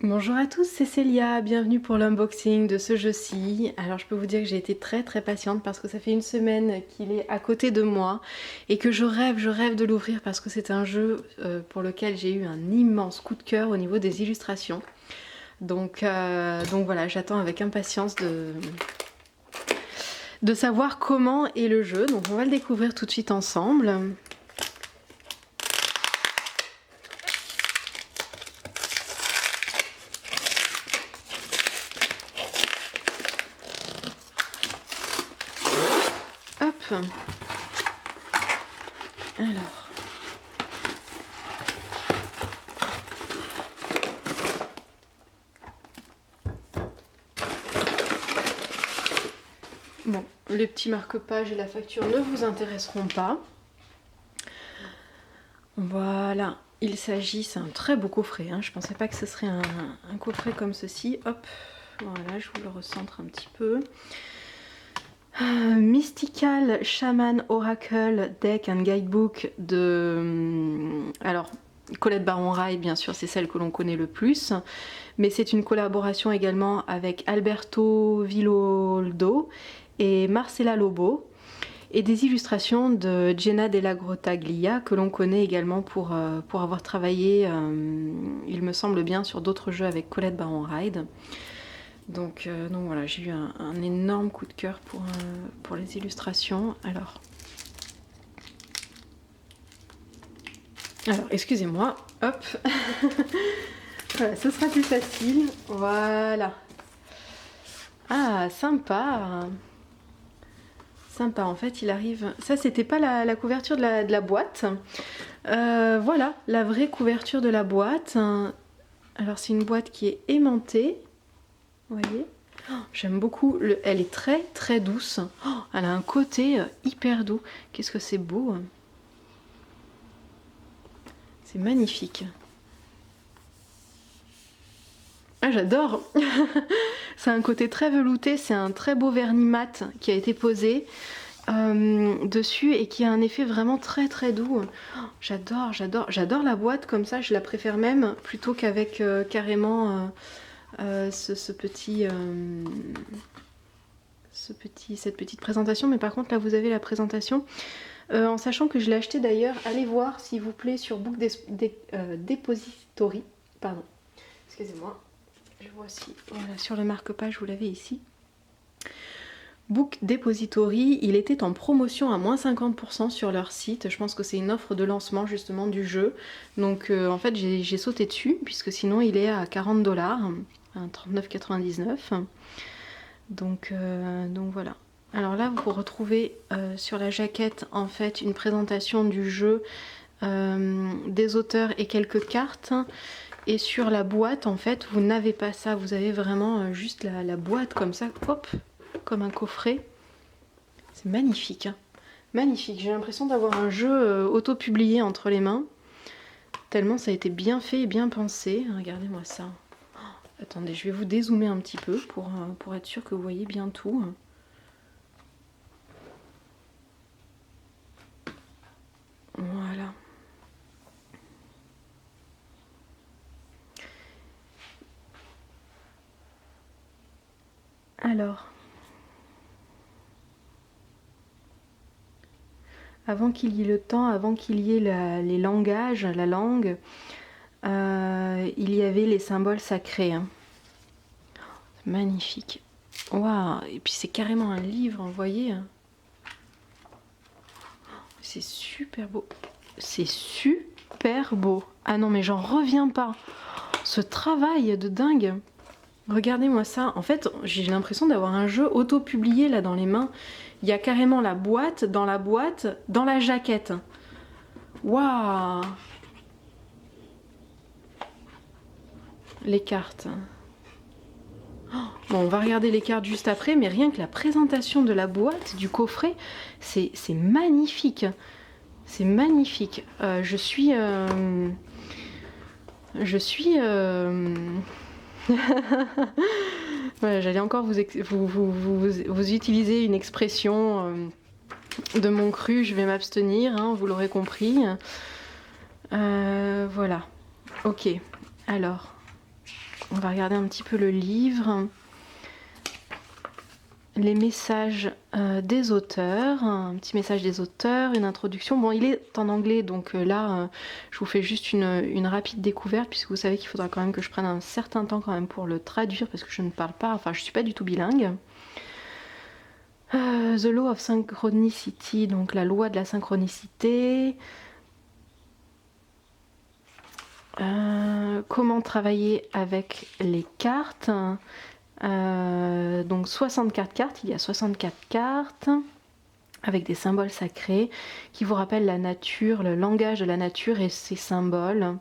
Bonjour à tous, c'est Célia, bienvenue pour l'unboxing de ce jeu-ci. Alors je peux vous dire que j'ai été très patiente parce que ça fait une semaine qu'il est à côté de moi et que je rêve de l'ouvrir parce que c'est un jeu pour lequel j'ai eu un immense coup de cœur au niveau des illustrations. Donc voilà, j'attends avec impatience de savoir comment est le jeu. Donc on va le découvrir tout de suite ensemble. Hop. Alors. Bon, les petits marque-pages et la facture ne vous intéresseront pas. Voilà, il s'agit, c'est un très beau coffret, hein. Je pensais pas que ce serait un coffret comme ceci. Hop, voilà, je vous le recentre un petit peu. Mystical Shaman Oracle Deck and Guidebook de... Alors, Colette Baron-Reid, bien sûr, c'est celle que l'on connaît le plus. Mais c'est une collaboration également avec Alberto Villoldo et Marcela Lobo. Et des illustrations de Jenna Della Grottaglia, que l'on connaît également pour avoir travaillé, il me semble bien, sur d'autres jeux avec Colette Baron-Reid. Donc voilà, j'ai eu un énorme coup de cœur pour les illustrations. Alors excusez-moi, hop. Voilà, ce sera plus facile. Voilà. Ah, sympa. Sympa, en fait, il arrive... Ça, c'était pas la couverture de la boîte. Voilà, la vraie couverture de la boîte. Alors, c'est une boîte qui est aimantée. Vous voyez, oh, j'aime beaucoup, elle est très douce. Oh, elle a un côté hyper doux. Qu'est-ce que c'est beau. C'est magnifique. Ah, j'adore. C'est un côté très velouté, c'est un très beau vernis mat qui a été posé dessus et qui a un effet vraiment très doux. Oh, j'adore la boîte comme ça, je la préfère même plutôt qu'avec carrément... cette petite présentation, mais par contre là vous avez la présentation en sachant que je l'ai acheté d'ailleurs, allez voir s'il vous plaît sur Book Depository, pardon, excusez-moi, je vois si, voilà, sur le marque-page vous l'avez ici. Book Depository, il était en promotion à moins 50% sur leur site. Je pense que c'est une offre de lancement justement du jeu. Donc en fait j'ai sauté dessus puisque sinon il est à 40$, à 39,99. Donc voilà. Alors là vous retrouvez sur la jaquette en fait une présentation du jeu, des auteurs et quelques cartes. Et sur la boîte en fait vous n'avez pas ça, vous avez vraiment juste la boîte comme ça, hop, comme un coffret. C'est magnifique, hein. Magnifique, j'ai l'impression d'avoir un jeu auto-publié entre les mains. Tellement ça a été bien fait et bien pensé. Regardez-moi ça. Oh, attendez, je vais vous dézoomer un petit peu pour être sûr que vous voyez bien tout. Voilà. Alors... Avant qu'il y ait le temps, avant qu'il y ait les langages, la langue, il y avait les symboles sacrés. Hein. Magnifique. Waouh. Et puis c'est carrément un livre, vous voyez. C'est super beau. C'est super beau. Ah non mais j'en reviens pas. Ce travail de dingue. Regardez-moi ça. En fait, j'ai l'impression d'avoir un jeu auto-publié là dans les mains. Il y a carrément la boîte, dans la jaquette. Waouh! Les cartes. Oh, bon, on va regarder les cartes juste après, mais rien que la présentation de la boîte, du coffret, c'est magnifique. C'est magnifique. Je suis... Voilà, j'allais encore vous utiliser une expression de mon cru, je vais m'abstenir, hein, vous l'aurez compris. Voilà. Ok, alors. On va regarder un petit peu le livre. Les messages des auteurs, un petit message des auteurs, une introduction. Bon, il est en anglais, donc là, je vous fais juste une rapide découverte, puisque vous savez qu'il faudra quand même que je prenne un certain temps quand même pour le traduire, parce que je ne parle pas, enfin, je suis pas du tout bilingue. The Law of Synchronicity, donc la loi de la synchronicité. Comment travailler avec les cartes. Donc 64 cartes, il y a 64 cartes avec des symboles sacrés qui vous rappellent la nature, le langage de la nature et ses symboles.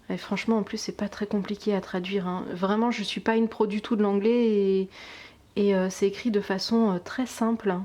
Et franchement, en plus, c'est pas très compliqué à traduire, hein. Vraiment, je suis pas une pro du tout de l'anglais et c'est écrit de façon très simple.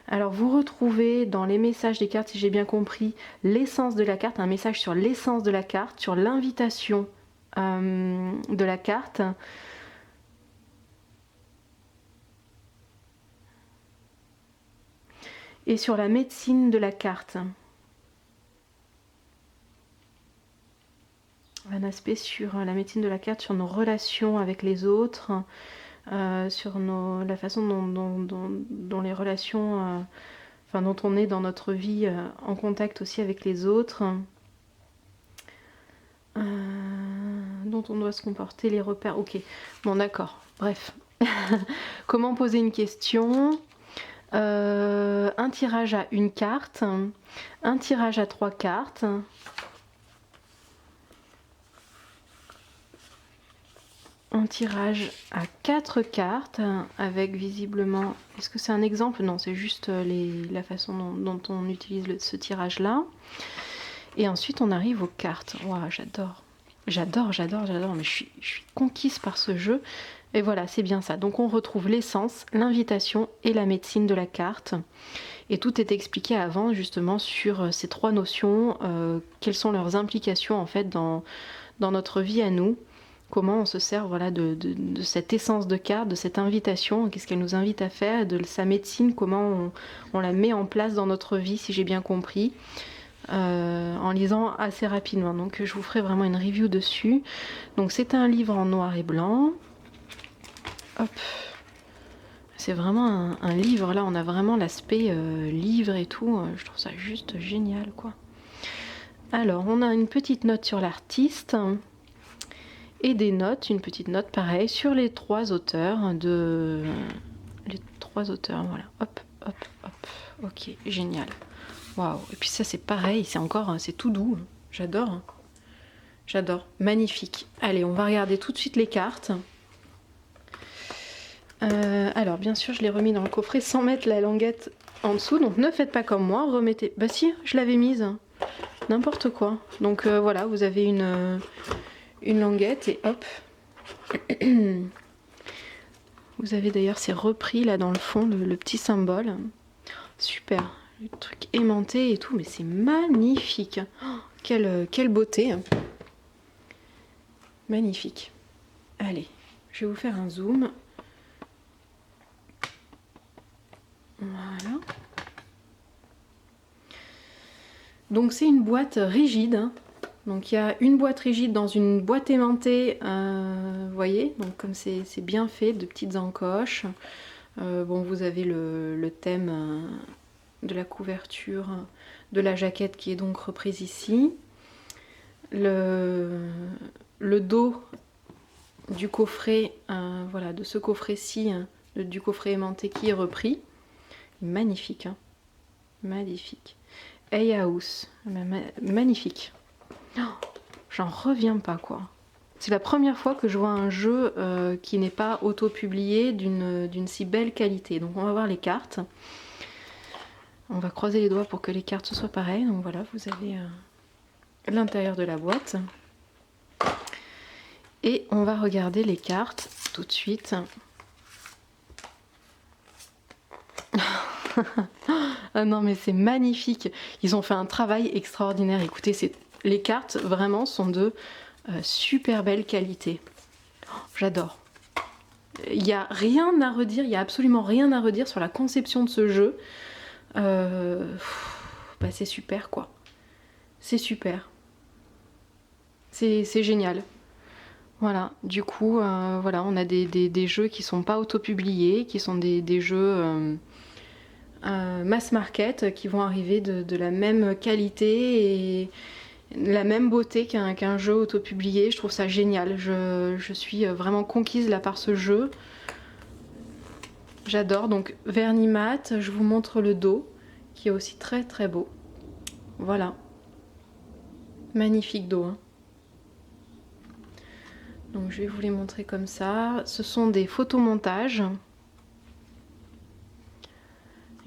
Alors vous retrouvez dans les messages des cartes, si j'ai bien compris, l'essence de la carte, un message sur l'essence de la carte, sur l'invitation de la carte. Et sur la médecine de la carte. Un aspect sur la médecine de la carte, sur nos relations avec les autres, sur la façon dont les relations, enfin dont on est dans notre vie en contact aussi avec les autres, dont on doit se comporter, les repères. Ok, bon d'accord, bref. Comment poser une question, un tirage à une carte, un tirage à 3 cartes. Un tirage à 4 cartes avec visiblement... Est-ce que c'est un exemple? Non, c'est juste la façon dont on utilise ce tirage-là. Et ensuite, on arrive aux cartes. Waouh, j'adore. Mais je suis conquise par ce jeu. Et voilà, c'est bien ça. Donc on retrouve l'essence, l'invitation et la médecine de la carte. Et tout est expliqué avant, justement, sur ces 3 notions. Quelles sont leurs implications, en fait, dans notre vie à nous. Comment on se sert, voilà, de cette essence de carte, de cette invitation, qu'est-ce qu'elle nous invite à faire, de sa médecine, comment on la met en place dans notre vie, si j'ai bien compris, en lisant assez rapidement. Donc je vous ferai vraiment une review dessus. Donc c'est un livre en noir et blanc. Hop. C'est vraiment un livre, là on a vraiment l'aspect livre et tout, je trouve ça juste génial, quoi. Alors on a une petite note sur l'artiste. Et des notes, une petite note pareil sur les 3 auteurs les 3 auteurs, voilà. Hop, hop, hop. Ok, génial. Waouh. Et puis ça c'est pareil, c'est encore, c'est tout doux. J'adore. J'adore. Magnifique. Allez, on va regarder tout de suite les cartes. Alors bien sûr, je l'ai remis dans le coffret sans mettre la languette en dessous. Donc ne faites pas comme moi, remettez. Bah si, je l'avais mise. N'importe quoi. Donc voilà, vous avez une languette et hop. Vous avez d'ailleurs, c'est repris là dans le fond, le petit symbole. Super, le truc aimanté et tout, mais c'est magnifique. Oh, quelle beauté. Magnifique. Allez, je vais vous faire un zoom. Voilà. Donc c'est une boîte rigide, hein. Donc il y a une boîte rigide dans une boîte aimantée, vous voyez, donc comme c'est bien fait, de petites encoches. Bon, vous avez le thème de la couverture de la jaquette qui est donc reprise ici. Le dos du coffret, voilà, de ce coffret-ci, du coffret aimanté qui est repris. Magnifique, hein. Magnifique. Hay House, magnifique. Oh, j'en reviens pas, quoi. C'est la première fois que je vois un jeu qui n'est pas auto-publié d'une si belle qualité. Donc on va voir les cartes. On va croiser les doigts pour que les cartes soient pareilles. Donc voilà, vous avez l'intérieur de la boîte. Et on va regarder les cartes tout de suite. Ah non mais c'est magnifique. Ils ont fait un travail extraordinaire. Écoutez, les cartes vraiment sont de super belle qualité. Oh, j'adore. Il n'y a rien à redire, il n'y a absolument rien à redire sur la conception de ce jeu. Bah c'est super, quoi. c'est super. C'est génial. Voilà, du coup, voilà, on a des jeux qui sont pas auto-publiés, qui sont des jeux mass market qui vont arriver de la même qualité et la même beauté qu'un jeu auto-publié. Je trouve ça génial. Je suis vraiment conquise là par ce jeu. J'adore. Donc vernis mat, je vous montre le dos qui est aussi très très beau. Voilà. Magnifique dos. Hein. Donc je vais vous les montrer comme ça. Ce sont des photomontages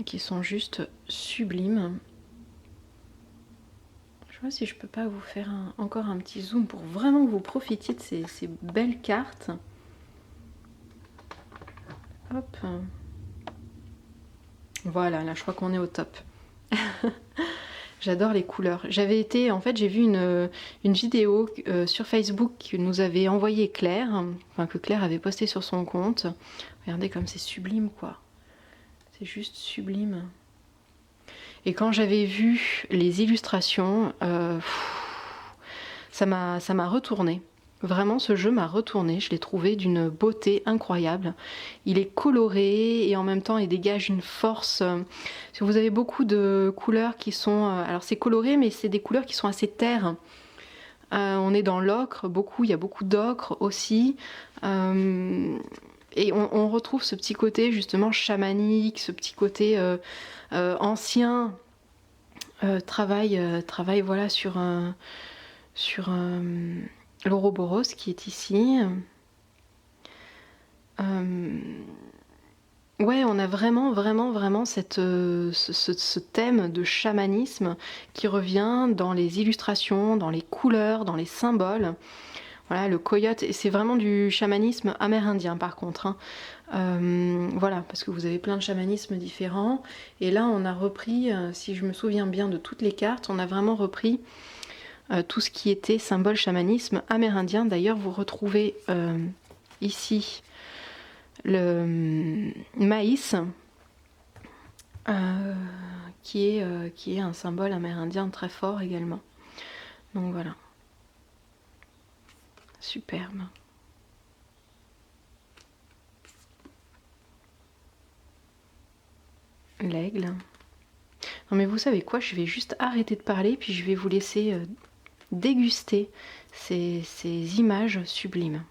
qui sont juste sublimes. Je vois si je peux pas vous faire encore un petit zoom pour vraiment que vous profitiez de ces belles cartes. Hop. Voilà, là je crois qu'on est au top. J'adore les couleurs. J'avais été, en fait, j'ai vu une vidéo sur Facebook que nous avait envoyée Claire, enfin que Claire avait posté sur son compte. Regardez comme c'est sublime, quoi. C'est juste sublime. Et quand j'avais vu les illustrations, ça m'a retourné. Vraiment, ce jeu m'a retourné. Je l'ai trouvé d'une beauté incroyable. Il est coloré et en même temps, il dégage une force. Vous avez beaucoup de couleurs qui sont... alors, c'est coloré, mais c'est des couleurs qui sont assez terres. On est dans l'ocre, beaucoup. Il y a beaucoup d'ocre aussi. Et on retrouve ce petit côté, justement, chamanique, ce petit côté ancien. Travail, voilà, sur l'Ouroboros qui est ici. Ouais, on a vraiment ce thème de chamanisme qui revient dans les illustrations, dans les couleurs, dans les symboles. Voilà, le coyote, et c'est vraiment du chamanisme amérindien par contre. Hein. Voilà, parce que vous avez plein de chamanismes différents. Et là, on a repris, si je me souviens bien de toutes les cartes, on a vraiment repris tout ce qui était symbole chamanisme amérindien. D'ailleurs, vous retrouvez ici le maïs, qui est un symbole amérindien très fort également. Donc voilà. Superbe. L'aigle. Non mais vous savez quoi, je vais juste arrêter de parler puis je vais vous laisser déguster ces images sublimes.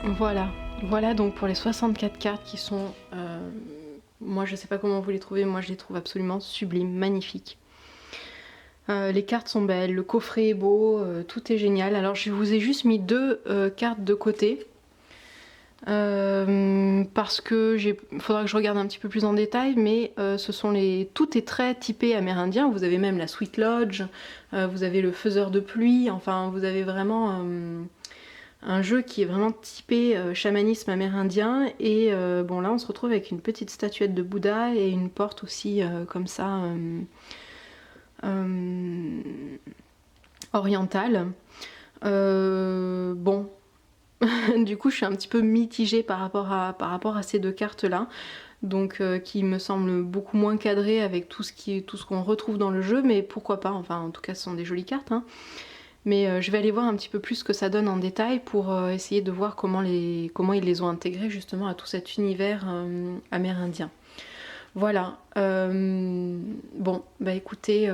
Voilà donc pour les 64 cartes qui sont... moi je sais pas comment vous les trouvez, moi je les trouve absolument sublimes, magnifiques. Les cartes sont belles, le coffret est beau, tout est génial. Alors je vous ai juste mis 2 cartes de côté. Parce que faudra que je regarde un petit peu plus en détail, mais tout est très typé amérindien. Vous avez même la Sweet Lodge, vous avez le faiseur de pluie, enfin vous avez vraiment un jeu qui est vraiment typé chamanisme amérindien. Et bon là on se retrouve avec une petite statuette de Bouddha et une porte aussi comme ça orientale. Bon. Du coup je suis un petit peu mitigée par rapport à ces 2 cartes là, donc qui me semblent beaucoup moins cadrées avec tout ce qu'on retrouve dans le jeu, mais pourquoi pas, enfin en tout cas ce sont des jolies cartes, hein. Mais je vais aller voir un petit peu plus ce que ça donne en détail pour essayer de voir comment ils les ont intégrés justement à tout cet univers amérindien. Voilà, bon bah écoutez,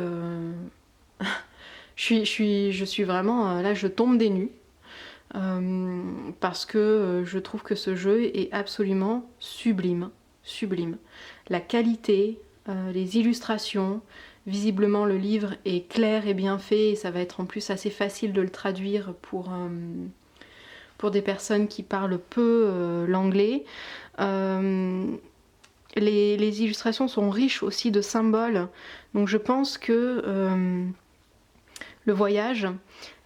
je suis vraiment, là je tombe des nues. Parce que je trouve que ce jeu est absolument sublime, sublime. La qualité, les illustrations, visiblement le livre est clair et bien fait et ça va être en plus assez facile de le traduire pour des personnes qui parlent peu l'anglais. Les illustrations sont riches aussi de symboles, donc je pense que le voyage,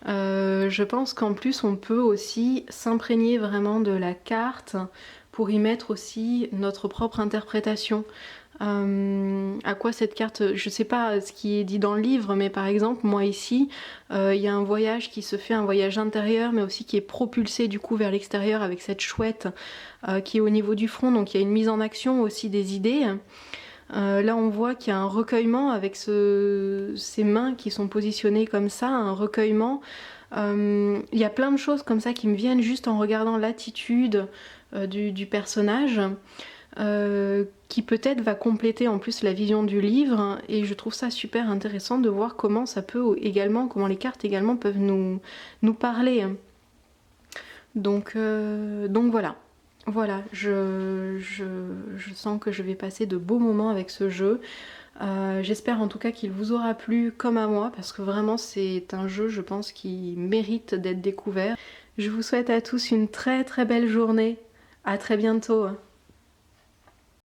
je pense qu'en plus on peut aussi s'imprégner vraiment de la carte pour y mettre aussi notre propre interprétation. À quoi cette carte, je sais pas ce qui est dit dans le livre, mais par exemple moi ici il y a un voyage qui se fait, un voyage intérieur mais aussi qui est propulsé du coup vers l'extérieur avec cette chouette qui est au niveau du front, donc il y a une mise en action aussi des idées. Là on voit qu'il y a un recueillement avec ces mains qui sont positionnées comme ça, un recueillement. Il y a plein de choses comme ça qui me viennent juste en regardant l'attitude du personnage, qui peut-être va compléter en plus la vision du livre, et je trouve ça super intéressant de voir comment ça peut également, comment les cartes également peuvent nous parler. Donc voilà. Voilà, je sens que je vais passer de beaux moments avec ce jeu. J'espère en tout cas qu'il vous aura plu comme à moi, parce que vraiment c'est un jeu, je pense, qui mérite d'être découvert. Je vous souhaite à tous une très très belle journée. À très bientôt.